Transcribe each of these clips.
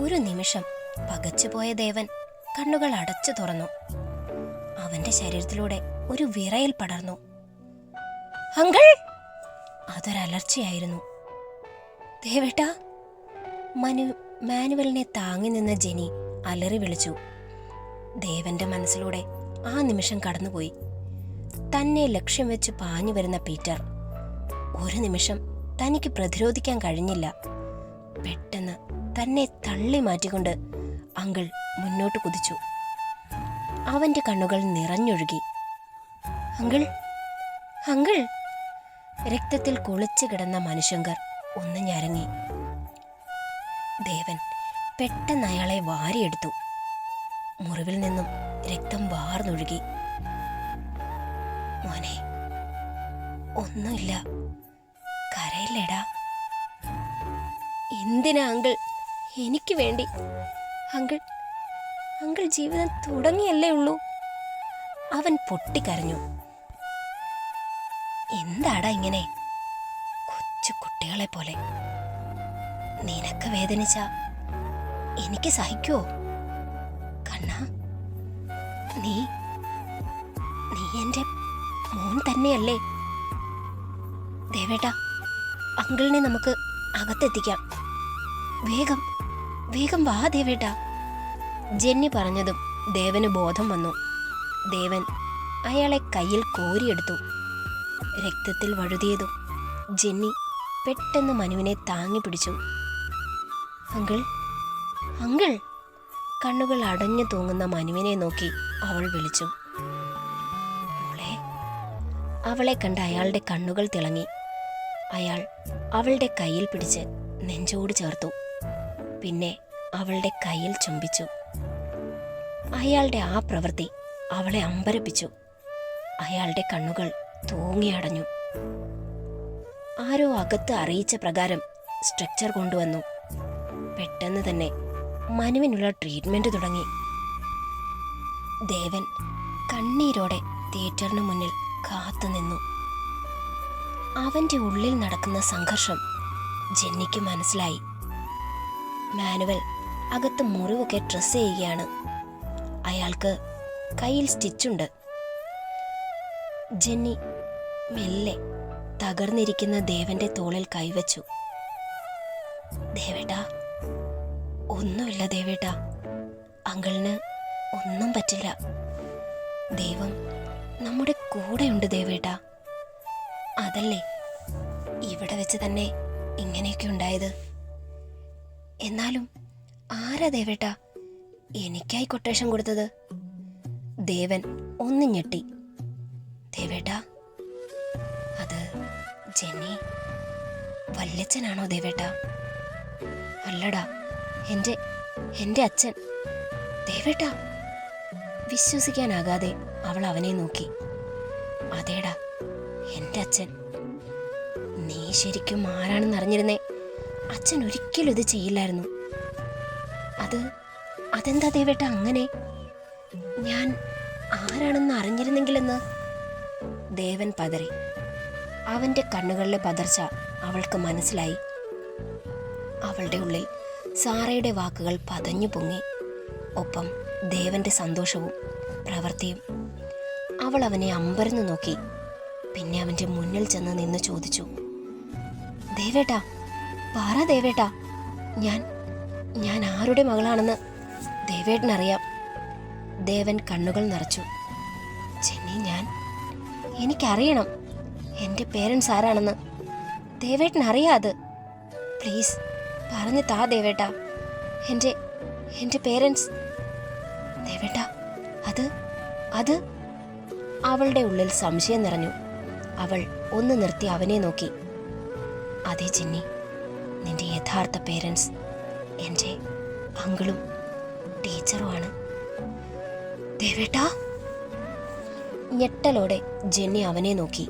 ഒരു നിമിഷം പകച്ചുപോയ ദേവൻ കണ്ണുകൾ അടച്ചു തുറന്നു. അവന്റെ ശരീരത്തിലൂടെ ഒരു വിറയൽ പടർന്നു. അങ്കിൾ! അതൊരലർച്ചയായിരുന്നു. ദേവേട്ടാ! മാനുവലിനെ താങ്ങി നിന്ന ജെനി അലറി വിളിച്ചു. ദേവന്റെ മനസ്സിലൂടെ ആ നിമിഷം കടന്നുപോയി. തന്നെ ലക്ഷ്യം വെച്ച് പാഞ്ഞു വരുന്ന പീറ്റർ. ഒരു നിമിഷം തനിക്ക് പ്രതിരോധിക്കാൻ കഴിഞ്ഞില്ല. പെട്ടെന്ന് തന്നെ തള്ളി മാറ്റിക്കൊണ്ട് അങ്കിൾ മുന്നോട്ട് കുതിച്ചു. അവന്റെ കണ്ണുകൾ നിറഞ്ഞൊഴുകി. അങ്കിൾ! അങ്കിൾ! രക്തത്തിൽ കുളിച്ചു കിടന്ന മനുശങ്കർ ഒന്ന് ഞരങ്ങി. ദേവൻ പെട്ടെന്ന് അയാളെ വാരിയെടുത്തു. മുറിവിൽ നിന്നും രക്തം വാർന്നൊഴുകി. മോനെ, ഒന്നുമില്ല, കരയില്ലേടാ. എന്തിനാ അങ്കിൾ എനിക്ക് വേണ്ടി? അങ്കിൾ ജീവിതം തുടങ്ങിയല്ലേ ഉള്ളൂ. അവൻ പൊട്ടിക്കരഞ്ഞു. എന്താടാ ഇങ്ങനെ? കൊച്ചു കുട്ടികളെ പോലെ. നിനക്ക് വേദനിച്ച എനിക്ക് സഹിക്കുവോ? കണ്ണാ, നീ എന്റെ മോൻ തന്നെയല്ലേ? ദേവേട്ടാ, അങ്കിളിനെ നമുക്ക് അകത്തെത്തിക്കാം. വേഗം വേഗം വാ ദേവേട്ടാ. ജെന്നി പറഞ്ഞതും ദേവന് ബോധം വന്നു. ദേവൻ അയാളെ കയ്യിൽ കോരിയെടുത്തു. രക്തത്തിൽ വഴുതിയതും ജെന്നി പെട്ടെന്ന് മനുവിനെ താങ്ങി പിടിച്ചു. അങ്കിൾ! അങ്കിൾ! കണ്ണുകൾ അടഞ്ഞു തൂങ്ങുന്ന മനുവിനെ നോക്കി അവൾ വിളിച്ചു. മോളെ! അവളെ കണ്ട് അയാളുടെ കണ്ണുകൾ തിളങ്ങി. അയാൾ അവളുടെ കയ്യിൽ പിടിച്ച് നെഞ്ചോട് ചേർത്തു. പിന്നെ അവളുടെ കയ്യിൽ ചുംബിച്ചു. അയാളുടെ ആ പ്രവൃത്തി അവളെ അമ്പരപ്പിച്ചു. അയാളുടെ കണ്ണുകൾ തൂങ്ങിയടഞ്ഞു. ആരോ അകത്ത് അറിയിച്ച പ്രകാരം സ്ട്രെച്ചർ കൊണ്ടുവന്നു. പെട്ടെന്ന് തന്നെ മനുവിനുള്ള ട്രീറ്റ്മെന്റ് തുടങ്ങി. ദേവൻ കണ്ണീരോടെ തിയേറ്ററിന് മുന്നിൽ കാത്തുനിന്നു. അവന്റെ ഉള്ളിൽ നടക്കുന്ന സംഘർഷം ജെന്നിക്ക് മനസ്സിലായി. മാനുവൽ അകത്ത് മുറിവൊക്കെ ഡ്രസ് ചെയ്യുകയാണ്. അയാൾക്ക് കയ്യിൽ സ്റ്റിച്ചുണ്ട്. ജെന്നി മെല്ലെ തകർന്നിരിക്കുന്ന ദേവന്റെ തോളിൽ കൈവച്ചു. ദേവേട്ടാ, ഒന്നുമില്ല ദേവേട്ടാ. അങ്കിളിന് ഒന്നും പറ്റില്ല. ദൈവം നമ്മുടെ കൂടെയുണ്ട് ദേവേട്ടാ. അതല്ലേ ഇവിടെ വെച്ച് തന്നെ ഇങ്ങനെയൊക്കെ ഉണ്ടായത്. എന്നാലും ആരാ ദേവേട്ടാ എനിക്കായി കൊട്ടേഷൻ കൊടുത്തത്? ദേവൻ ഒന്ന് ഞെട്ടി. ദേവേട്ടാ, അത് ജെന്നി വല്യച്ഛനാണോ ദേവേട്ടാ? അല്ലടാ, എന്റെ അച്ഛൻ. ദേവേട്ടാ! വിശ്വസിക്കാനാകാതെ അവൾ അവനെ നോക്കി. അതേടാ, എന്റെ അച്ഛൻ. നീ ശരിക്കും ആരാണെന്ന് അറിഞ്ഞിരുന്നേ അച്ഛൻ ഒരിക്കലും ഇത് ചെയ്യില്ലായിരുന്നു. അതെന്താ ദേവേട്ടാ അങ്ങനെ? ഞാൻ ആരാണെന്ന് അറിഞ്ഞിരുന്നെങ്കിലെന്ന് ദേവൻ പതറി. അവന്റെ കണ്ണുകളിലെ പതർച്ച അവൾക്ക് മനസ്സിലായി. അവളുടെ ഉള്ളിൽ സാറയുടെ വാക്കുകൾ പതഞ്ഞു പൊങ്ങി. ഒപ്പം ദേവന്റെ സന്തോഷവും പ്രവൃത്തിയും. അവൾ അവനെ അമ്പരന്ന് നോക്കി. പിന്നെ അവന്റെ മുന്നിൽ ചെന്ന് നിന്ന് ചോദിച്ചു, ദേവേട്ടാ, പറ ദേവേട്ടാ, ഞാൻ ആരുടെ മകളാണെന്ന് ദേവേട്ടനറിയാം. ദേവൻ കണ്ണുകൾ നിറച്ചു. ജെന്നി, എനിക്കറിയണം എൻ്റെ പേരൻസ് ആരാണെന്ന്. ദേവേട്ടനറിയാത്. പ്ലീസ് പറഞ്ഞു താ ദേവേട്ടാ, എൻ്റെ പേരൻസ്. ദേവേട്ടാ, അത് അവളുടെ ഉള്ളിൽ സംശയം നിറഞ്ഞു. അവൾ ഒന്ന് നിർത്തി അവനെ നോക്കി. അതെ ജെന്നി, നിന്റെ യഥാർത്ഥ പേരൻസ് എൻ്റെ അങ്കിളും ടീച്ചറുമാണ്. ദേവേട്ടാ! ഞെട്ടലോടെ ജെന്നി അവനെ നോക്കി.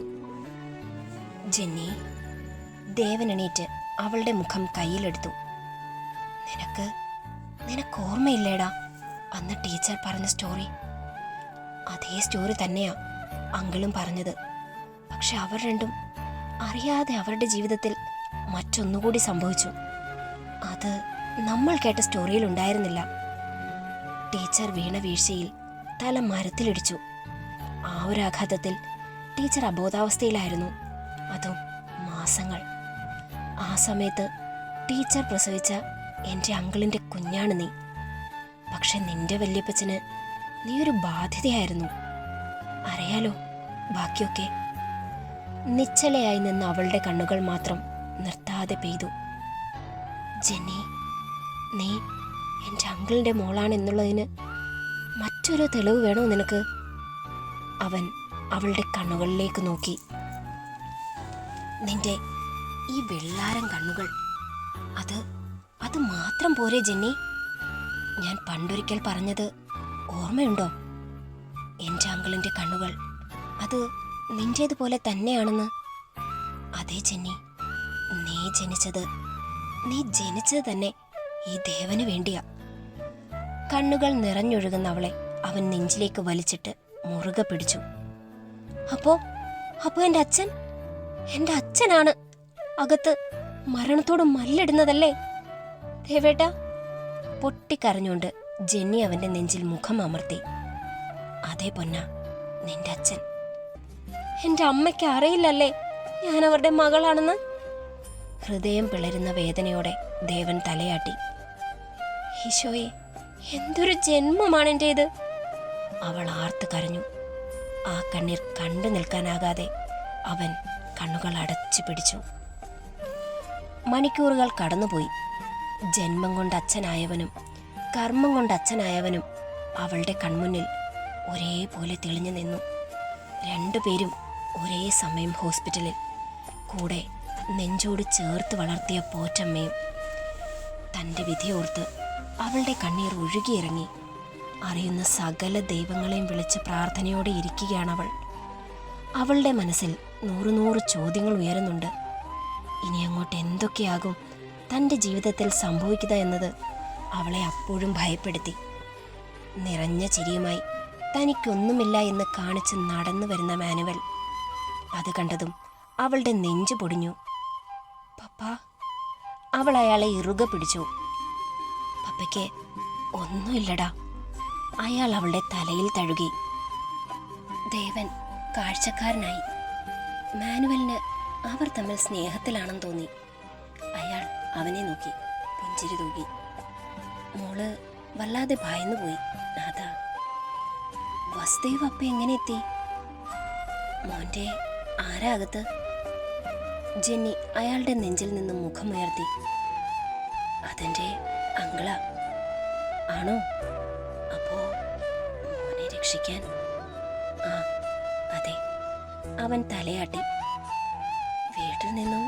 ജെന്നി! ദേവൻ എണീറ്റ് അവളുടെ മുഖം കയ്യിലെടുത്തു. നിനക്ക് ഓർമ്മയില്ലേടാ അന്ന് ടീച്ചർ പറഞ്ഞ സ്റ്റോറി? അതേ സ്റ്റോറി തന്നെയാ അങ്കിളും പറഞ്ഞത്. പക്ഷെ അവർ രണ്ടും അറിയാതെ അവരുടെ ജീവിതത്തിൽ മറ്റൊന്നുകൂടി സംഭവിച്ചു. നമ്മൾ കേട്ട സ്റ്റോറിയിൽ ഉണ്ടായിരുന്നില്ല. ടീച്ചർ വീണ വീഴ്ചയിൽ തല മരത്തിലിടിച്ചു. ആ ഒരു ആഘാതത്തിൽ ടീച്ചർ അബോധാവസ്ഥയിലായിരുന്നു, അതും മാസങ്ങൾ. ആ സമയത്ത് ടീച്ചർ പ്രസവിച്ച എൻ്റെ അങ്കിളിൻ്റെ കുഞ്ഞാണ് നീ. പക്ഷെ നിന്റെ വല്യപ്പച്ചന് നീ ഒരു ബാധ്യതയായിരുന്നു. അറിയാലോ ബാക്കിയൊക്കെ. നിശ്ചലയായി നിന്ന് അവളുടെ കണ്ണുകൾ മാത്രം നിർത്താതെ പെയ്തു. ജെന്നി, നീ എൻ്റെ അങ്കിളിൻ്റെ മോളാണെന്നുള്ളതിന് മറ്റൊരു തെളിവ് വേണോ നിനക്ക്? അവൻ അവളുടെ കണ്ണുകളിലേക്ക് നോക്കി. നിന്റെ ഈ വെള്ളാരം കണ്ണുകൾ, അത് മാത്രം പോരെ ജെന്നി? ഞാൻ പണ്ടൊരിക്കൽ പറഞ്ഞത് ഓർമ്മയുണ്ടോ? എൻ്റെ അങ്കിളിൻ്റെ കണ്ണുകൾ അത് നിന്റേതുപോലെ തന്നെയാണെന്ന്. അതേ ജെന്നി, നീ ജനിച്ചത് തന്നെ ഈ ദേവന് വേണ്ടിയാ. കണ്ണുകൾ നിറഞ്ഞൊഴുകുന്ന അവളെ അവൻ നെഞ്ചിലേക്ക് വലിച്ചിട്ട് മുറുകെ പിടിച്ചു. അപ്പോ എൻ്റെ അച്ഛനാണ് അകത്ത് മരണത്തോട് മല്ലിടുന്നതല്ലേ ദേവേട്ട? പൊട്ടിക്കരഞ്ഞുകൊണ്ട് ജെന്നി അവന്റെ നെഞ്ചിൽ മുഖം അമർത്തി. അതേ പൊന്ന, നിന്റെ അച്ഛൻ. എൻ്റെ അമ്മയ്ക്ക് അറിയില്ലല്ലേ ഞാൻ അവരുടെ മകളാണെന്ന്? ഹൃദയം പിളരുന്ന വേദനയോടെ ദേവൻ തലയാട്ടി. ഈശോയെ, എന്തൊരു ജന്മമാണ് എൻ്റേത്! അവൾ ആർത്ത് കരഞ്ഞു. ആ കണ്ണീർ കണ്ടു നിൽക്കാനാകാതെ അവൻ കണ്ണുകൾ അടച്ചു പിടിച്ചു. മണിക്കൂറുകൾ കടന്നുപോയി. ജന്മം കൊണ്ട് അച്ഛനായവനും കർമ്മം കൊണ്ട് അച്ഛനായവനും അവളുടെ കൺമുന്നിൽ ഒരേപോലെ തെളിഞ്ഞു നിന്നു. രണ്ടുപേരും ഒരേ സമയം ഹോസ്പിറ്റലിൽ. കൂടെ നെഞ്ചോട് ചേർത്ത് വളർത്തിയ പോറ്റമ്മയും. തൻ്റെ വിധിയോർത്ത് അവളുടെ കണ്ണീർ ഒഴുകിയിറങ്ങി. അറിയുന്ന സകല ദൈവങ്ങളെയും വിളിച്ച് പ്രാർത്ഥനയോടെ ഇരിക്കുകയാണവൾ. അവളുടെ മനസ്സിൽ 100 ചോദ്യങ്ങൾ ഉയരുന്നുണ്ട്. ഇനി അങ്ങോട്ട് എന്തൊക്കെയാകും തൻ്റെ ജീവിതത്തിൽ സംഭവിക്കുക എന്നത് അവളെ അപ്പോഴും ഭയപ്പെടുത്തി. നിറഞ്ഞ ചിരിയുമായി തനിക്കൊന്നുമില്ല എന്ന് കാണിച്ച് നടന്നു വരുന്ന മാനുവൽ അത് കണ്ടതും അവളുടെ നെഞ്ചു പൊടിഞ്ഞു. പപ്പ, അവൾ അയാളെ ഇറുകെ പിടിച്ചു. പപ്പയ്ക്ക് ഒന്നുമില്ലടാ. അയാൾ അവളുടെ തലയിൽ തഴുകി. ദേവൻ കാഴ്ചക്കാരനായി. മാനുവലിന് അവർ തമ്മിൽ സ്നേഹത്തിലാണെന്ന് തോന്നി. അയാൾ അവനെ നോക്കി പുഞ്ചിരി തൂകി. മോള് വല്ലാതെ ഭയന്നുപോയി. അതാ. വസുദേവ് അപ്പ എങ്ങനെ എത്തി? മോന്റെ ആരാ അകത്ത്? ജെന്നി അയാളുടെ നെഞ്ചിൽ നിന്നും മുഖമുയർത്തി. അതെന്റെ അങ്കിളാ. ആണോ? അപ്പോ മോനെ രക്ഷിക്കാൻ? ആ അതെ. അവൻ തലയാട്ടി. വീട്ടിൽ നിന്നും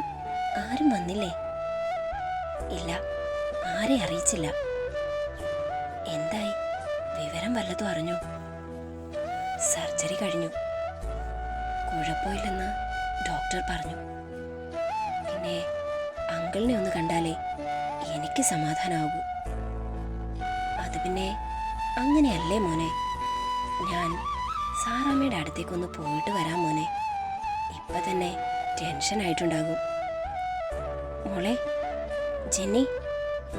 ആരും വന്നില്ലേ? ഇല്ല, ആരെ അറിയിച്ചില്ല. എന്തായി? വിവരം വല്ലതും അറിഞ്ഞോ? സർജറി കഴിഞ്ഞു, കുഴപ്പമില്ലെന്ന് ഡോക്ടർ പറഞ്ഞു. പിന്നെ അങ്കിളിനെ ഒന്ന് കണ്ടാലേ എനിക്ക് സമാധാനമാകൂ. അത് പിന്നെ അങ്ങനെയല്ലേ മോനെ. ഞാൻ സാറാമ്മയുടെ അടുത്തേക്കൊന്ന് പോയിട്ട് വരാം മോനെ. ഇപ്പൊ തന്നെ ടെൻഷനായിട്ടുണ്ടാകും. മോളെ ജെന്നി,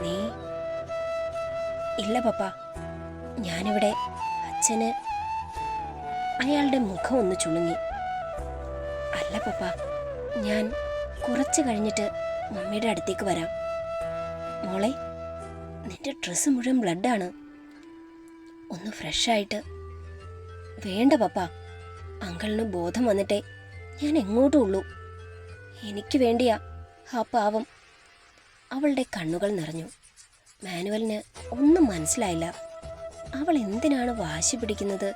നീ? ഇല്ല പപ്പ, ഞാനിവിടെ. അച്ഛന്. അയാളുടെ മുഖം ഒന്ന് ചുളുങ്ങി. അല്ല പപ്പ, ഞാൻ കുറച്ച് കഴിഞ്ഞിട്ട് മമ്മിയുടെ അടുത്തേക്ക് വരാം. മോളെ, നിന്റെ ഡ്രസ്സ് മുഴുവൻ ബ്ലഡാണ്. ഒന്ന് ഫ്രഷായിട്ട്. വേണ്ട പപ്പ, അങ്കിളിന് ബോധം വന്നിട്ടേ ഞാൻ എങ്ങോട്ടും ഉള്ളൂ. എനിക്ക് വേണ്ടിയാ ആ പാവം. അവളുടെ കണ്ണുകൾ നിറഞ്ഞു. മാനുവലിന് ഒന്നും മനസ്സിലായില്ല. അവൾ എന്തിനാണ് വാശി പിടിക്കുന്നത്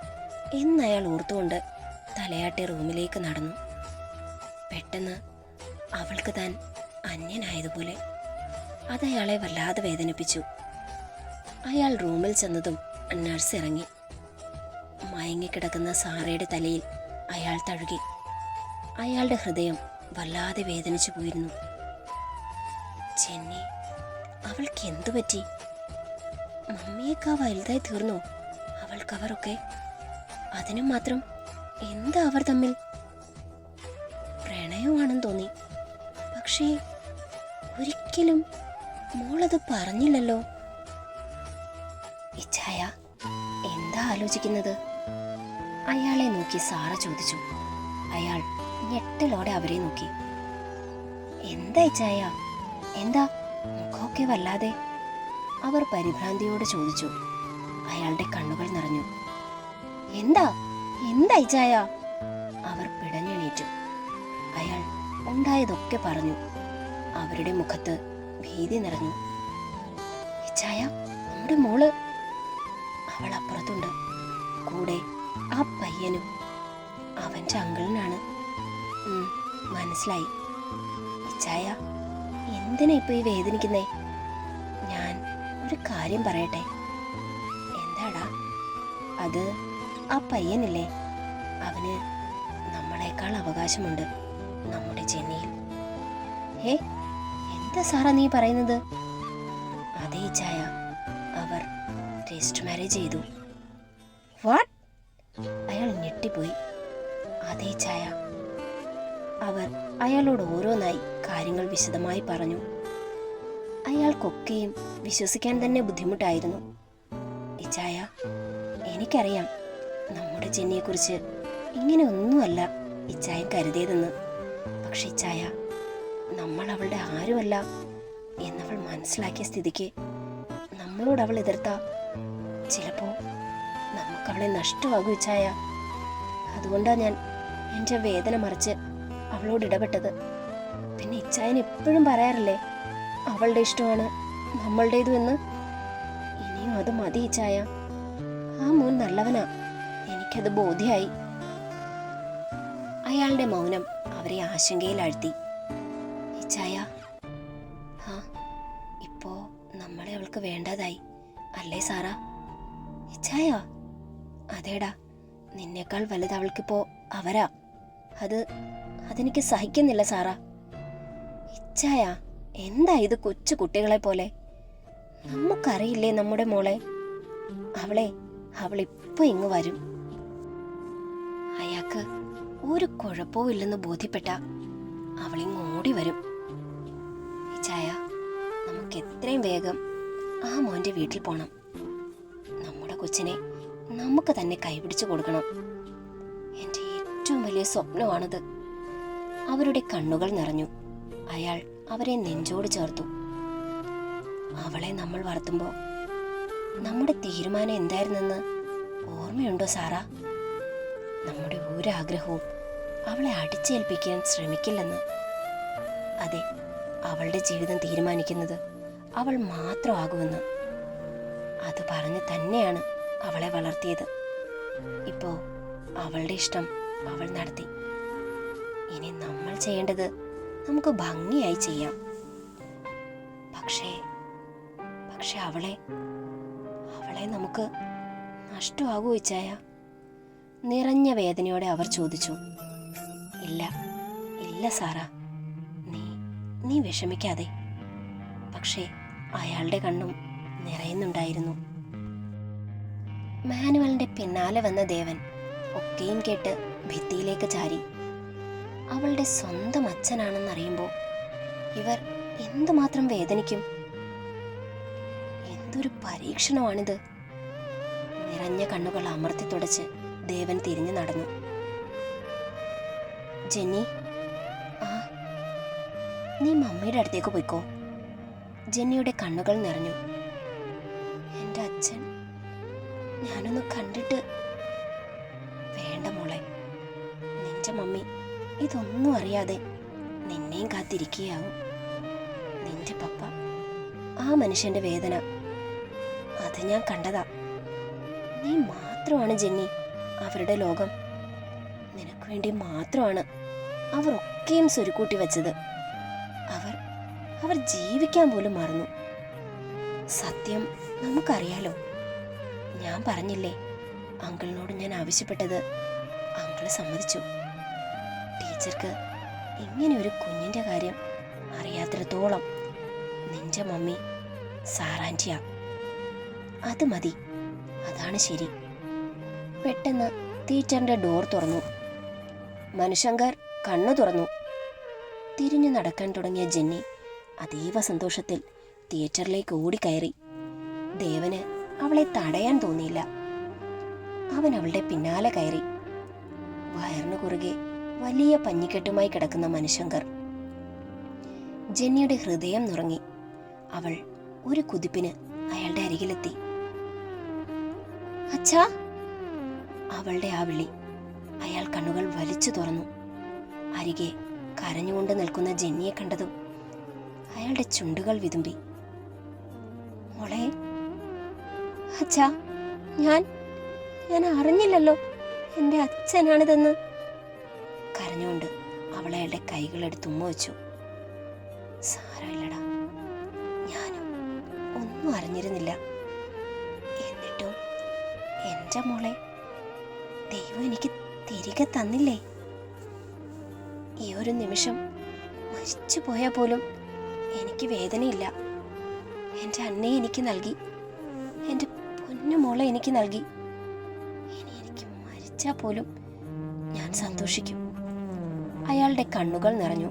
എന്നയാൾ ഓർത്തുകൊണ്ട് തലയാട്ടി റൂമിലേക്ക് നടന്നു. പെട്ടെന്ന് അവൾക്ക് താൻ അന്യനായതുപോലെ. അതയാളെ വല്ലാതെ വേദനിപ്പിച്ചു. അയാൾ റൂമിൽ ചെന്നതും നഴ്സ് ഇറങ്ങി. മയങ്ങിക്കിടക്കുന്ന സാറയുടെ തലയിൽ അയാൾ തഴുകി. അയാളുടെ ഹൃദയം വല്ലാതെ വേദനിച്ചു പോയിരുന്നു. ജെന്നി, അവൾക്ക് എന്തു പറ്റി? മമ്മിയേക്കാ വലുതായി തീർന്നോ അവൾക്കവരൊക്കെ? അതിനും മാത്രം എന്താ അവർ തമ്മിൽ? പ്രണയമാണെന്ന് തോന്നി. പക്ഷേ ഒരിക്കലും മോളത് പറഞ്ഞില്ലല്ലോ. ഇച്ചായ, എന്താ ആലോചിക്കുന്നത്? അയാളെ നോക്കി സാറ ചോദിച്ചു. അയാൾ ഞെട്ടലോടെ അവരെ നോക്കി. എന്താ ഇച്ചായ, എന്താ മുഖമൊക്കെ വല്ലാതെ? അവർ പരിഭ്രാന്തിയോട് ചോദിച്ചു. അയാളുടെ കണ്ണുകൾ നിറഞ്ഞു. എന്താ എന്താ ഇച്ചായ? അവർ പിടഞ്ഞെണീറ്റു. അയാൾ ഉണ്ടായതൊക്കെ പറഞ്ഞു. അവരുടെ മുഖത്ത് ഭീതി നിറഞ്ഞു. ഇച്ചായ, നമ്മുടെ മോള്. അവൾ അപ്പുറത്തുണ്ട്, കൂടെ ആ പയ്യനും. അവന്റെ അങ്കിളിനാണ്. മനസ്സിലായി. ഇച്ചായ, എന്തിനാ ഇപ്പൊ ഈ വേദനിക്കുന്നേ? ഞാൻ ഒരു കാര്യം പറയട്ടെ. എന്താടാ? അത് ആ പയ്യനില്ലേ, അവന് നമ്മളെക്കാൾ അവകാശമുണ്ട് നമ്മുടെ ജെന്നിയിൽ. എന്താ സാറാ നീ പറയുന്നത്? അതേ ഇച്ചായ, അവർ രജിസ്റ്റർ മാരേജ് ചെയ്തു. വാട്ട്? അയാൾ ഞെട്ടിപ്പോയി. അതേ ഇച്ചായ. അവർ അയാളോട് ഓരോന്നായി കാര്യങ്ങൾ വിശദമായി പറഞ്ഞു. അയാൾക്കൊക്കെയും വിശ്വസിക്കാൻ തന്നെ ബുദ്ധിമുട്ടായിരുന്നു. ഇച്ചായ, എനിക്കറിയാം നമ്മുടെ ജെന്നിയെക്കുറിച്ച് ഇങ്ങനെ ഒന്നുമല്ല ഇച്ചായൻ കരുതിയതെന്ന്. പക്ഷെ ഇച്ചായ, നമ്മൾ അവളുടെ ആരുമല്ല എന്നവൾ മനസ്സിലാക്കിയ സ്ഥിതിക്ക് നമ്മളോട് അവൾ എതിർത്താ ചിലപ്പോ നമുക്കവളെ നഷ്ടമാകും ഇച്ചായ. അതുകൊണ്ടാ ഞാൻ എൻ്റെ വേദന മറിച്ച് അവളോട് ഇടപെട്ടത്. പിന്നെ ഇച്ചായൻ എപ്പോഴും പറയാറില്ലേ, അവളുടെ ഇഷ്ടമാണ് നമ്മളുടേതു എന്ന്. ഇനിയും അത് മതി ഇച്ചായ. ആ മോൻ നല്ലവനാ, എനിക്കത് ബോധ്യായി. അയാളുടെ മൗനം അവരെ ആശങ്കയിലാഴ്ത്തി. ഇച്ചായ, ഇപ്പോ നമ്മളെ അവൾക്ക് വേണ്ടതായി അല്ലേ സാറാ? ഇച്ചായ, അതേടാ, നിന്നേക്കാൾ വലുത് അവൾക്കിപ്പോ അവരാ. അതെനിക്ക് സഹിക്കുന്നില്ല സാറാ. ഇച്ചായ, എന്താ ഇത് കൊച്ചു കുട്ടികളെ പോലെ? നമുക്കറിയില്ലേ നമ്മുടെ മോളെ? അവളിപ്പോ ഇങ്ങ് വരും. അയാൾക്ക് ഒരു കുഴപ്പവും ഇല്ലെന്ന് ബോധ്യപ്പെട്ട അവളിങ്ങ് ഓടി വരും. ഇച്ചായ, നമുക്ക് എത്രയും വേഗം ആ മോന്റെ വീട്ടിൽ പോണം. നമ്മുടെ കൊച്ചിനെ നമുക്ക് തന്നെ കൈപിടിച്ചു കൊടുക്കണം. എൻ്റെ ഏറ്റവും വലിയ സ്വപ്നമാണത്. അവരുടെ കണ്ണുകൾ നിറഞ്ഞു. അയാൾ അവരെ നെഞ്ചോട് ചേർത്തു. അവളെ നമ്മൾ വളർത്തുമ്പോ നമ്മുടെ തീരുമാനം എന്തായിരുന്നെന്ന് ഓർമ്മയുണ്ടോ സാറാ? നമ്മുടെ ഒരാഗ്രഹവും അവളെ അടിച്ചേൽപ്പിക്കാൻ ശ്രമിക്കില്ലെന്ന്. അതെ, അവളുടെ ജീവിതം തീരുമാനിക്കുന്നത് അവൾ മാത്രമാകുമെന്ന്. അത് പറഞ്ഞ് തന്നെയാണ് അവളെ വളർത്തിയത്. ഇപ്പോ അവളുടെ ഇഷ്ടം അവൾ നടത്തി. ഇനി നമ്മൾ ചെയ്യേണ്ടത് നമുക്ക് ഭംഗിയായി ചെയ്യാം. പക്ഷേ അവളെ നമുക്ക് നഷ്ടമാകുമോ ഇച്ചായ? നിറഞ്ഞ വേദനയോടെ അവർ ചോദിച്ചു. ഇല്ല സാറാ, നീ വിഷമിക്കാതെ. പക്ഷേ അയാളുടെ കണ്ണും നിറയുന്നുണ്ടായിരുന്നു. മാനുവലിന്റെ പിന്നാലെ വന്ന ദേവൻ ഒക്കെയും കേട്ട് ഭിത്തിയിലേക്ക് ചാരി. അവളുടെ സ്വന്തം അച്ഛനാണെന്നറിയുമ്പോ ഇവർ എന്തുമാത്രം വേദനിക്കും. എന്തൊരു പരീക്ഷണമാണിത്. നിറഞ്ഞ കണ്ണുകൾ അമർത്തി തുടച്ച് ദേവൻ തിരിഞ്ഞു നടന്നു. ജെന്നി, നീ മമ്മിയുടെ അടുത്തേക്ക് പോയിക്കോ. ജെന്നിയുടെ കണ്ണുകൾ നിറഞ്ഞു. എൻ്റെ അച്ഛൻ ഞാനൊന്ന് കണ്ടിട്ട്. വേണ്ട മോളെ, നിന്റെ മമ്മി ഇതൊന്നും അറിയാതെ നിന്നെയും കാത്തിരിക്കുകയാവും. നിന്റെ പപ്പ, ആ മനുഷ്യന്റെ വേദന അത് ഞാൻ കണ്ടതാ. നീ മാത്രമാണ് ജെന്നി അവരുടെ ലോകം. നിനക്ക് വേണ്ടി മാത്രമാണ് അവർ ഒക്കെയും സ്വരുക്കൂട്ടി വെച്ചത്. അവർ ജീവിക്കാൻ പോലും മറന്നു. സത്യം നമുക്കറിയാലോ. ഞാൻ പറഞ്ഞില്ലേ, അങ്കിളിനോട് ഞാൻ ആവശ്യപ്പെട്ടത് അങ്കിള് സമ്മതിച്ചു. ടീച്ചർക്ക് ഇങ്ങനെ ഒരു കുഞ്ഞിന്റെ കാര്യം അറിയാത്തിടത്തോളം നിന്റെ മമ്മി സാറാൻറ്റിയാ. അത് മതി, അതാണ് ശരി. പെട്ടെന്ന് ടീച്ചറിന്റെ ഡോർ തുറന്നു. മനുശങ്കർ കണ്ണു തുറന്നു. തിരിഞ്ഞു നടക്കാൻ തുടങ്ങിയ ജെന്നി അതീവ സന്തോഷത്തിൽ തിയേറ്ററിലേക്ക് ഓടിക്കയറി. ദേവന് അവളെ തടയാൻ തോന്നിയില്ല. അവൻ അവളുടെ പിന്നാലെ കയറി. വയറിനു കുറുകെ വലിയ പഞ്ഞിക്കെട്ടുമായി കിടക്കുന്ന മനുശങ്കർ. ജെന്നിയുടെ ഹൃദയം നുറങ്ങി. അവൾ ഒരു കുതിപ്പിന് അയാളുടെ അരികിലെത്തി. അച്ഛാ! അവളുടെ ആ വിളി. അയാൾ കണ്ണുകൾ വലിച്ചു തുറന്നു. അരികെ കരഞ്ഞുകൊണ്ട് നിൽക്കുന്ന ജെന്നിയെ കണ്ടതും അയാളുടെ ചുണ്ടുകൾ വിതുമ്പി. മോളെ! അച്ഛാ, ഞാൻ അറിഞ്ഞില്ലല്ലോ എന്റെ അച്ഛനാണിതെന്ന്. കരഞ്ഞുകൊണ്ട് അവൾ അയാളുടെ കൈകളെടുത്ത് ഉമ്മ വെച്ചു. സാരമില്ലടാ, ഞാനും ഒന്നും അറിഞ്ഞിരുന്നില്ല. എന്നിട്ടും എന്റെ മോളെ ദൈവം എനിക്ക് തിരികെ തന്നില്ലേ? ഈ ഒരു നിമിഷം മരിച്ചു പോയാൽ പോലും എനിക്ക് വേദനയില്ല. എൻ്റെ അന്നയെ എനിക്ക് നൽകി, എൻ്റെ പൊന്നു മോളെ എനിക്ക് നൽകി. ഇനി എനിക്ക് മരിച്ചാൽ പോലും ഞാൻ സന്തോഷിക്കും. അയാളുടെ കണ്ണുകൾ നിറഞ്ഞു.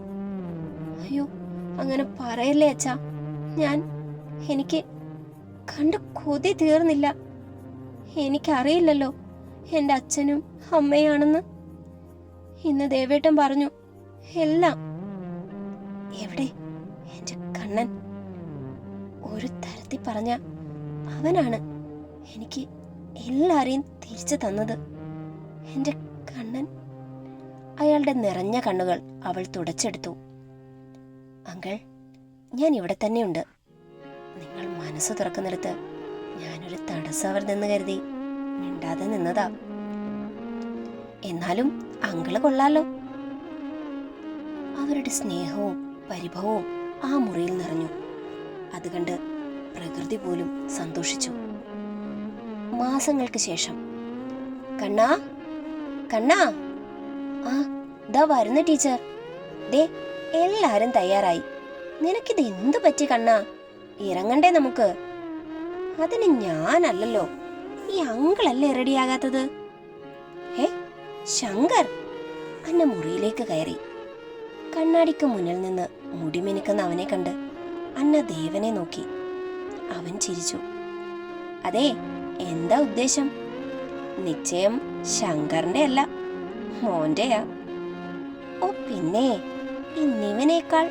അയ്യോ, അങ്ങനെ പറയല്ലേ അച്ഛാ. എനിക്ക് കണ്ട് കൊതി തീർന്നില്ല. എനിക്കറിയില്ലല്ലോ എൻ്റെ അച്ഛനും അമ്മയാണെന്ന്. ഇന്ന് ദേവേട്ടൻ പറഞ്ഞു എല്ലാം. എവിടെ എൻ്റെ കണ്ണൻ? ഒരു തരത്തിൽ പറഞ്ഞ അവനാണ് എനിക്ക് എല്ലാരെയും തിരിച്ചു തന്നത്. എൻ്റെ കണ്ണൻ. അയാളുടെ നിറഞ്ഞ കണ്ണുകൾ അവൾ തുടച്ചെടുത്തു. അങ്കിൾ, ഞാൻ ഇവിടെ തന്നെയുണ്ട്. നിങ്ങൾ മനസ്സ് തുറക്കുന്നിടത്ത് ഞാനൊരു തടസ്സവരുതെന്ന് കരുതി മിണ്ടാതെ നിന്നതാ. എന്നാലും അങ്കിള് കൊള്ളാലോ. അവരുടെ സ്നേഹവും പരിഭവവും ആ മുറിയിൽ നിറഞ്ഞു. അത് കണ്ട് പ്രകൃതി പോലും സന്തോഷിച്ചു. മാസങ്ങൾക്ക് ശേഷം. കണ്ണാ, കണ്ണാ! ആ, ദാ വരുന്നു ടീച്ചർ. ദേ, എല്ലാരും തയ്യാറായി. നിനക്കിത് എന്തു പറ്റി കണ്ണാ? ഇറങ്ങണ്ടേ നമുക്ക്? അതിന് ഞാനല്ലല്ലോ, ഈ അങ്കിളല്ലേ റെഡിയാകാത്തത്. ശങ്കർ! അന്ന മുറിയിലേക്ക് കയറി. കണ്ണാടിക്ക് മുന്നിൽ നിന്ന് മുടിമിനുക്കുന്ന അവനെ കണ്ട് അന്ന ദേവനെ നോക്കി. അവൻ ചിരിച്ചു. അതെ, എന്താ ഉദ്ദേശം? നിശ്ചയം ശങ്കറിന്റെ അല്ല, മോന്റെയാ. ഓ പിന്നെ, ഇന്നിവനേക്കാൾ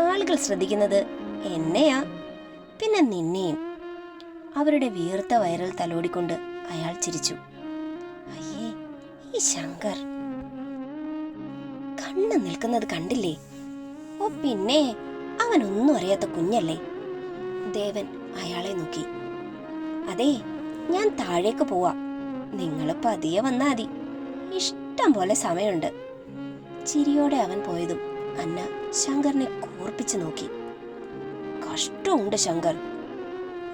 ആളുകൾ ശ്രദ്ധിക്കുന്നത് എന്നെയാ, പിന്നെ നിന്നെയും. അവരുടെ വീർത്ത വയറിൽ തലോടിക്കൊണ്ട് അയാൾ ചിരിച്ചു. അയ്യേ, ഈ ശങ്കർ കണ്ണ് നിൽക്കുന്നത് കണ്ടില്ലേ? ഓ പിന്നെ, അവനൊന്നും അറിയാത്ത കുഞ്ഞല്ലേ. ദേവൻ അയാളെ നോക്കി. അതെ, ഞാൻ താഴേക്ക് പോവാ. നിങ്ങൾ പതിയെ വന്നാ മതി. ഇഷ്ടം പോലെ സമയമുണ്ട്. ചിരിയോടെ അവൻ പോയതും അന്ന ശങ്കറിനെ കൂർപ്പിച്ചു നോക്കി. കഷ്ടമുണ്ട് ശങ്കർ.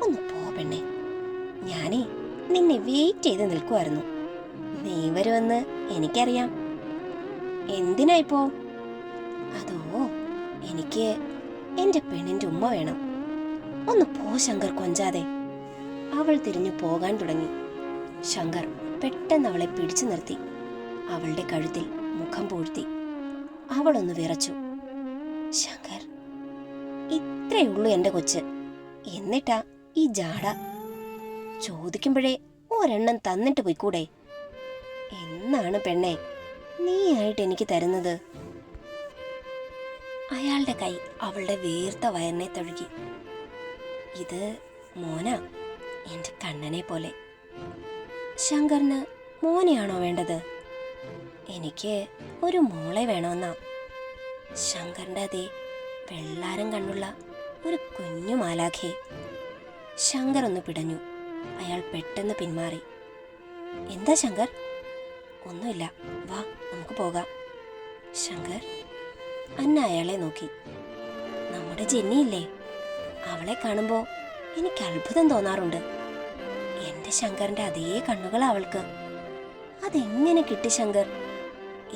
ഒന്ന് പോ പെണ്ണെ. ഞാനേ നിന്നെ വെയിറ്റ് ചെയ്ത് നിൽക്കുമായിരുന്നു. നീ വരുമെന്ന് എനിക്കറിയാം. എന്തിനാ ഇപ്പോ? അതോ, എനിക്ക് എന്റെ പെണ്ണിന്റെ ഉമ്മ വേണം. ഒന്ന് പോ ശങ്കർ, കൊഞ്ചാതെ. അവൾ തിരിഞ്ഞു പോകാൻ തുടങ്ങി. ശങ്കർ പെട്ടെന്ന് അവളെ പിടിച്ചു നിർത്തി. അവളുടെ കഴുത്തിൽ മുഖം പൂഴ്ത്തി. അവളൊന്ന് വിറച്ചു. ശങ്കർ, ഇത്രയുള്ളൂ എന്റെ കൊച്ച്, എന്നിട്ടാ ഈ ജാട? ചോദിക്കുമ്പോഴേ ഒരെണ്ണം തന്നിട്ട് പോയിക്കൂടെ? എന്നാണ് പെണ്ണെ നീയായിട്ട് എനിക്ക് തരുന്നത്? അയാളുടെ കൈ അവളുടെ വീർത്ത വയറിനെ തഴുകി. ഇത് മോനാ, എന്റെ കണ്ണനെ പോലെ. ശങ്കറിന് മോനെയാണോ വേണ്ടത്? എനിക്ക് ഒരു മോളെ വേണമെന്നാ. ശങ്കറിന്റെ അതേ വെള്ളാരം കണ്ണുള്ള ഒരു കുഞ്ഞു മാലാഖയെ. ശങ്കർ ഒന്ന് പിടഞ്ഞു. അയാൾ പെട്ടെന്ന് പിന്മാറി. എന്താ ശങ്കർ? ഒന്നുമില്ല, വാ നമുക്ക് പോകാം. ശങ്കർ, അന്ന അയാളെ നോക്കി. നമ്മുടെ ജെന്നിയില്ലേ, അവളെ കാണുമ്പോ എനിക്ക് അത്ഭുതം തോന്നാറുണ്ട്. എന്റെ ശങ്കറിന്റെ അതേ കണ്ണുകൾ അവൾക്ക്. അതെങ്ങനെ കിട്ടി ശങ്കർ?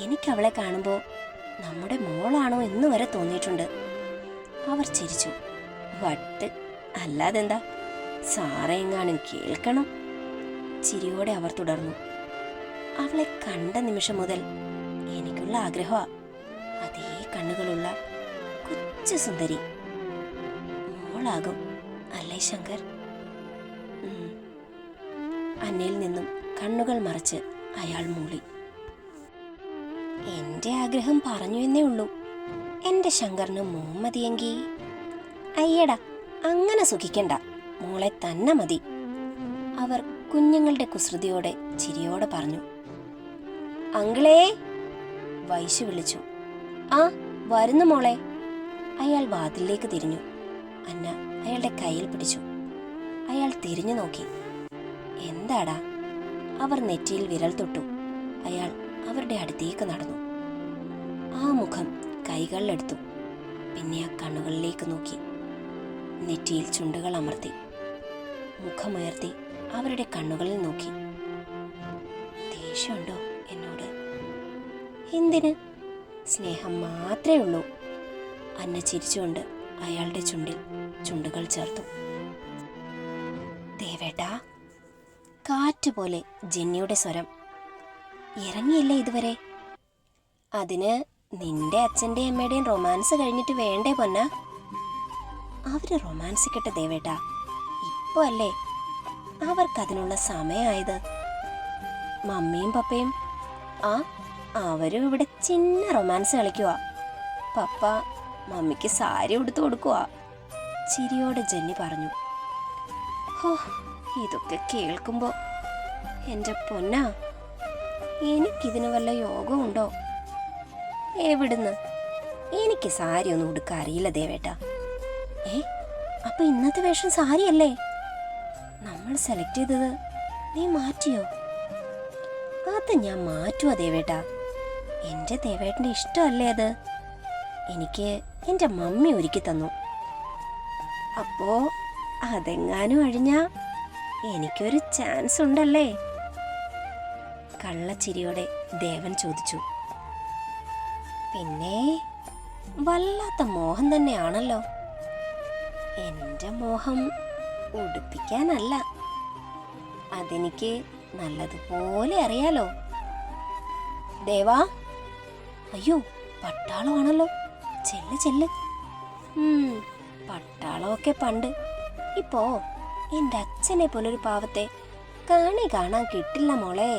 എനിക്ക് അവളെ കാണുമ്പോ നമ്മുടെ മോളാണോ എന്ന് വരെ തോന്നിയിട്ടുണ്ട്. അവർ ചിരിച്ചു. വട്ട്, അല്ലാതെന്താ? സാറേ എങ്ങാനും കേൾക്കണം. ചിരിയോടെ അവർ തുടർന്നു. അവളെ കണ്ട നിമിഷം മുതൽ എനിക്കുള്ള ആഗ്രഹമാ അതേ കണ്ണുകളുള്ള കൊച്ചു സുന്ദരി. മോളാകും അല്ലേ ശങ്കർ? അന്നയിൽ നിന്നും കണ്ണുകൾ മറച്ച് അയാൾ മൂളി. എന്റെ ആഗ്രഹം പറഞ്ഞു എന്നേ ഉള്ളൂ. എന്റെ ശങ്കറിന് മോൻ മതിയെങ്കി. അയ്യടാ, അങ്ങനെ സുഖിക്കണ്ട, മോളെ തന്നെ മതി. അവർ കുഞ്ഞുങ്ങളുടെ കുസൃതിയോടെ ചിരിയോടെ പറഞ്ഞു. അങ്കിളേ, വൈശു വിളിച്ചു. ആ, വരുന്നു മോളെ. അയാൾ വാതിലേക്ക് തിരിഞ്ഞു. അന്ന അയാളുടെ കയ്യിൽ പിടിച്ചു. അയാൾ തിരിഞ്ഞു നോക്കി. എന്താടാ? അവർ നെറ്റിയിൽ വിരൽ തൊട്ടു. അയാൾ അവരുടെ അടുത്തേക്ക് നടന്നു. ആ മുഖം കൈകളിലെടുത്തു. പിന്നെ ആ കണ്ണുകളിലേക്ക് നോക്കി. നെറ്റിയിൽ ചുണ്ടുകൾ അമർത്തി. മുഖമുയർത്തി അവരുടെ കണ്ണുകളിൽ നോക്കി. ദേഷ്യമുണ്ടോ എന്നോട്? എന്തിന്? സ്നേഹം മാത്രമേ ഉള്ളൂ. അന്ന ചിരിച്ചുകൊണ്ട് അയാളുടെ ചുണ്ടിൽ ചുണ്ടുകൾ ചേർത്തു. ദേവേട്ടാ, കാറ്റുപോലെ ജെന്നിയുടെ സ്വരം. ഇറങ്ങിയില്ലേ ഇതുവരെ? അതിന് നിന്റെ അച്ഛൻ്റെയും അമ്മയുടെയും റൊമാൻസ് കഴിഞ്ഞിട്ട് വേണ്ടേ പൊന്ന? അവര് റൊമാൻസിക്കട്ടെ ദേവേട്ടാ, ഇപ്പൊ അല്ലേ അവർക്കതിനുള്ള സമയമായത്. മമ്മിയും പപ്പയും അവരും ഇവിടെ ചിന്ന റൊമാൻസ് കളിക്കുക. പപ്പ മമ്മിക്ക് സാരി ഉടുത്തു കൊടുക്കുക. ചിരിയോടെ ജെന്നി പറഞ്ഞു. ഹോ, ഇതൊക്കെ കേൾക്കുമ്പോ എൻ്റെ പൊന്നാ, എനിക്കിതിന് വല്ല യോഗമുണ്ടോ? എവിടുന്ന്? എനിക്ക് സാരി ഒന്നും ഉടുക്കാൻ അറിയില്ല ദേവേട്ടാ. അപ്പൊ ഇന്നത്തെ വേഷം സാരിയല്ലേ? നമ്മൾ സെലക്ട് ചെയ്തത് നീ മാറ്റിയോ? അത് ഞാൻ മാറ്റുവാ ദേവേട്ടാ. എൻ്റെ ദേവേട്ടൻ്റെ ഇഷ്ടമല്ലേ അത്? എനിക്ക് എൻ്റെ മമ്മി ഒരുക്കി തന്നു. അപ്പോ അതെങ്ങാനും അഴിഞ്ഞാ എനിക്കൊരു ചാൻസ് ഉണ്ടല്ലേ? കള്ളച്ചിരിയോടെ ദേവൻ ചോദിച്ചു. പിന്നെ വല്ലാത്ത മോഹം തന്നെയാണല്ലോ. എൻ്റെ മോഹം ഉടുപ്പിക്കാനല്ല, അതെനിക്ക് നല്ലതുപോലെ അറിയാലോ. ദേവാ, അയ്യോ പട്ടാളമാണല്ലോ. ചെല്ല് ചെല്ല്. പട്ടാളമൊക്കെ പണ്ട്. ഇപ്പോ എൻ്റെ അച്ഛനെ പോലൊരു പാവത്തെ കാണാൻ കിട്ടില്ല മോളെ.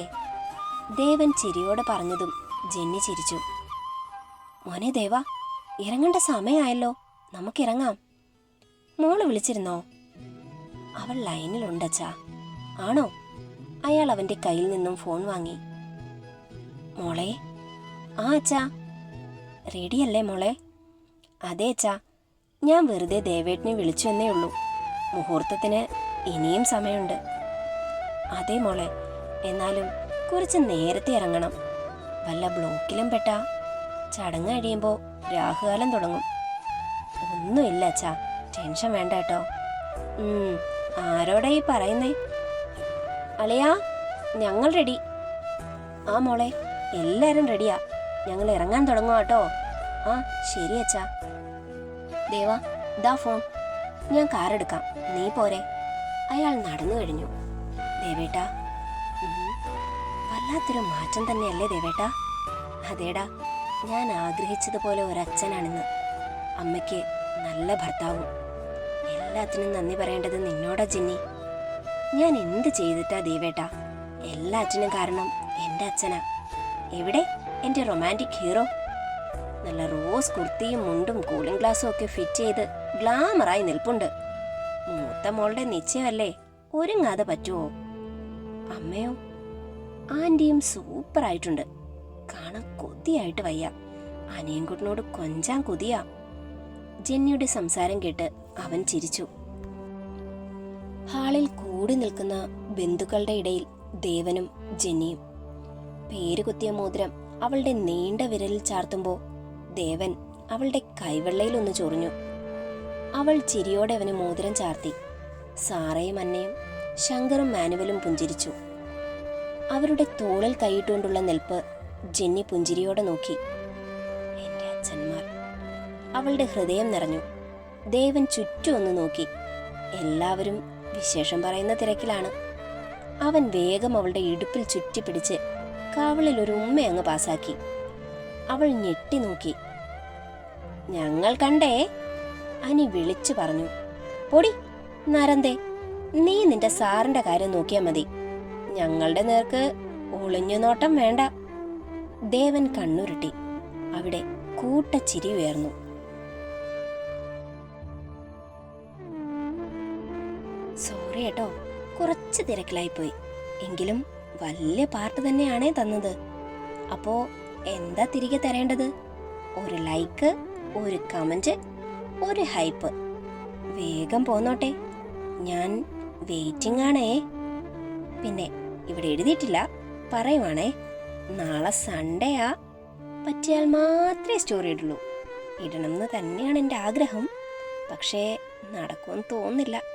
ദേവൻ ചിരിയോടെ പറഞ്ഞതും ജെന്നി ചിരിച്ചു. മോനെ ദേവാ, ഇറങ്ങേണ്ട സമയമായല്ലോ, നമുക്കിറങ്ങാം. മോള് വിളിച്ചിരുന്നോ? അവൾ ലൈനിലുണ്ടച്ചാ. ആണോ? അയാൾ അവൻ്റെ കയ്യിൽ നിന്നും ഫോൺ വാങ്ങി. മോളെ. ആ അച്ഛാ. റെഡിയല്ലേ മോളെ? അതെ അച്ഛാ, ഞാൻ വെറുതെ ദേവേട്ടനെ വിളിച്ചു എന്നേ ഉള്ളൂ. മുഹൂർത്തത്തിന് ഇനിയും സമയമുണ്ട്. അതെ മോളെ, എന്നാലും കുറച്ച് നേരത്തെ ഇറങ്ങണം. വല്ല ബ്ലോക്കിലും പെട്ടാ ചടങ്ങ് കഴിയുമ്പോൾ രാഹുകാലം തുടങ്ങും. ഒന്നുമില്ല അച്ഛാ, ടെൻഷൻ വേണ്ട കേട്ടോ. ആരോടാ ഈ പറയുന്നേ? അളിയാ, ഞങ്ങൾ റെഡി. ആ മോളെ, എല്ലാവരും റെഡിയാ. ഞങ്ങൾ ഇറങ്ങാൻ തുടങ്ങുക കേട്ടോ. ആ ശരി അച്ഛാ. ദേവാ, ദാ ഫോൺ. ഞാൻ കാറെടുക്കാം, നീ പോരെ? അയാൾ നടന്നു കഴിഞ്ഞു. ദേവേട്ടാ, വല്ലാത്തൊരു മാറ്റം തന്നെയല്ലേ ദേവേട്ടാ? അതേടാ, ഞാൻ ആഗ്രഹിച്ചതുപോലെ ഒരച്ഛനാണിന്ന്. അമ്മയ്ക്ക് നല്ല ഭർത്താവും. എല്ലാത്തിനും നന്ദി പറയേണ്ടത് നിന്നോടാ ജെന്നി. ഞാൻ എന്ത് ചെയ്തിട്ടാ ദേവേട്ടാ? എല്ലാറ്റിനും കാരണം എൻ്റെ അച്ഛനാ. എവിടെ എൻ്റെ റൊമാൻറ്റിക് ഹീറോ? നല്ല റോസ് കുർത്തിയും മുണ്ടും കൂളിംഗ് ഗ്ലാസും ഒക്കെ ഫിറ്റ് ചെയ്ത് ഗ്ലാമറായി നിൽപ്പുണ്ട്. മൂത്ത മോളുടെ നിശ്ചയമല്ലേ, ഒരുങ്ങാതെ പറ്റുമോ? അമ്മയോ? ആന്റിയും സൂപ്പറായിട്ടുണ്ട്. കാണാൻ കൊതിയായിട്ട് വയ്യ. അനിയൻകുട്ടനോട് കൊഞ്ചാൻ കൊതിയാ. ജെന്നിയുടെ സംസാരം കേട്ട് അവൻ ചിരിച്ചു. ഹാളിൽ കൂടി നിൽക്കുന്ന ബന്ധുക്കളുടെ ഇടയിൽ ദേവനും ജെന്നിയും. പേരുകുത്തിയ മോതിരം അവളുടെ നീണ്ട വിരലിൽ ചാർത്തുമ്പോ ദേവൻ അവളുടെ കൈവെള്ളയിൽ ഒന്ന് ചൊറിഞ്ഞു. അവൾ ചിരിയോടെ അവന് മോതിരം ചാർത്തി. സാറയും അന്നയും ശങ്കറും മാനുവലും പുഞ്ചിരിച്ചു. അവരുടെ തോളിൽ കൈയിട്ടുകൊണ്ടുള്ള നിൽപ്പ് ജെന്നി പുഞ്ചിരിയോടെ നോക്കി. എന്റെ അച്ഛന്മാർ. അവളുടെ ഹൃദയം നിറഞ്ഞു. ദേവൻ ചുറ്റും ഒന്ന് നോക്കി. എല്ലാവരും വിശേഷം പറയുന്ന തിരക്കിലാണ്. അവൻ വേഗം അവളുടെ ഇടുപ്പിൽ ചുറ്റിപ്പിടിച്ച് കാവളിൽ ഒരു ഉമ്മയങ്ങ് പാസാക്കി. അവൾ ഞെട്ടി നോക്കി. ഞങ്ങൾ കണ്ടേ, അനി വിളിച്ചു പറഞ്ഞു. പൊടി, നരന്തേ, നീ നിന്റെ സാറിന്റെ കാര്യം നോക്കിയാ മതി. ഞങ്ങളുടെ നേർക്ക് ഒളിഞ്ഞു നോട്ടം വേണ്ട. ദേവൻ കണ്ണുരുട്ടി. അവിടെ കൂട്ടച്ചിരി ഉയർന്നു. സോറി കേട്ടോ, കുറച്ച് തിരക്കിലായിപ്പോയി. എങ്കിലും വലിയ പാർട്ട് തന്നെയാണേ തന്നത്. അപ്പോ എന്താ തിരികെ തരേണ്ടത്? ഒരു ലൈക്ക്, ഒരു കമന്റ്, ഒരു ഹൈപ്പ്. വേഗം പോന്നോട്ടെ, ഞാൻ വെയിറ്റിംഗ് ആണേ. പിന്നെ ഇവിടെ എഴുതിയിട്ടില്ല, പറയുവാണേ, നാളെ സൺഡേയാ. പറ്റിയാൽ മാത്രമേ സ്റ്റോറി ഇടുള്ളൂ. ഇടണമെന്ന് തന്നെയാണ് എൻ്റെ ആഗ്രഹം. പക്ഷേ നടക്കുമെന്ന് തോന്നുന്നില്ല.